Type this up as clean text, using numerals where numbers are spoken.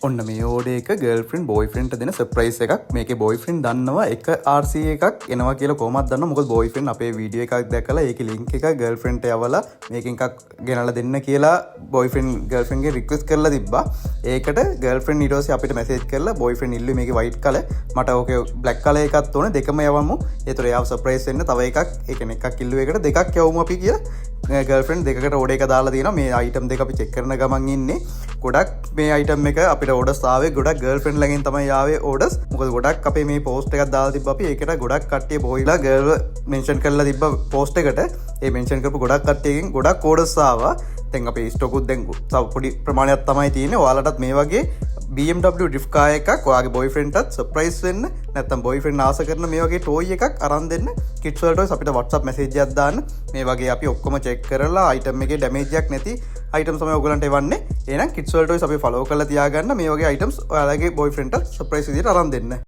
ඔන්න මේ ඕඩේ එක ගර්ල්ෆ්‍රෙන්ඩ් බොයිෆ්‍රෙන්ඩ්ට දෙන සර්ප්‍රයිස් එකක්. මේකේ බොයිෆ්‍රෙන්ඩ් දන්නවා එක RC එකක් එනවා කියලා කොහොමද දන්නව? මොකද බොයිෆ්‍රෙන්ඩ් අපේ වීඩියෝ එකක් දැකලා ඒකේ ලින්ක් එක ගර්ල්ෆ්‍රෙන්ඩ්ට යවලා මේකෙන් එකක් ගෙනල්ලා දෙන්න කියලා බොයිෆ්‍රෙන්ඩ් ගර්ල්ෆ්‍රෙන්ඩ්ගේ රික්වෙස්ට් කරලා තිබ්බා. ඒකට ගර්ල්ෆ්‍රෙන්ඩ් ඊට පස්සේ අපිට මැසේජ් කරලා බොයිෆ්‍රෙන්ඩ් ඉල්ලුවේ මේකේ වයිට් කලර් මට ඕකේ බ්ලැක් කලර් එකක් ඕනේ දෙකම යවමු. ඒතර එයාව සර්ප්‍රයිස් වෙන්න තව එකක් ඒ කියන්නේ එකක් ඉල්ලුවේ එකට දෙකක් යවමු අපි කියලා ගර්ල්ෆ්‍රෙන්ඩ් දෙකකට ඕඩර් එක දාලා තියෙනවා. මේ අයිටම් දෙක අපි චෙක් කරන ගමන් ඉන්නේ. ගොඩක් මේ අයිටම් එක අපිට ඕඩර්ස් ආවේ ගොඩක් ගර්ල්ෆ්‍රෙන්ඩ් ළඟින් තමයි ආවේ ඕඩර්ස්. මොකද ගොඩක් අපේ මේ පෝස්ට් එකක් දාලා තිබ්බා අපි. ඒකට ගොඩක් කට්ටිය බොයිලා ගර්ල් මෙන්ෂන් කරලා තිබ්බා පෝස්ට් එකට. ඒ මෙන්ෂන් කරපු ගොඩක් කට්ටියකින් ගොඩක් ඕඩර්ස් ආවා. දැන් අපේ ස්ටොකුත් දැන් තව පොඩි ප්‍රමාණයක් තමයි තියෙන්නේ. ඔයාලටත් මේ වගේ BMW ඩ්‍රිෆ්ට් කාර් එකක් ඔයාගේ බොයිෆ්‍රෙන්ඩ්ටත් සර්ප්‍රයිස් වෙන්න නැත්නම් බොයිෆ්‍රෙන්ඩ් ආස කරන මේ වගේ ටෝයි එකක් අරන් දෙන්න කිඩ්ස් වර්ල්ඩ් ටොයිස් අපිට WhatsApp මැසේජ් එකක් දාන්න. මේ වගේ අපි ඔක්කොම චෙක් කරලා අයිටම් එකේ ඩැමේජ් එකක් නැති අයිටම්ස් තමයි ඔයගලන්ට එවන්නේ. එහෙනම් කිඩ්ස් වර්ල්ඩ් ටොයිස් අපි ෆලෝ කරලා තියාගන්න මේ වගේ අයිටම්ස් ඔයාලගේ බොයිෆ්‍රෙන්ඩ්ට සර්ප්‍රයිස් විදියට අරන් දෙන්න.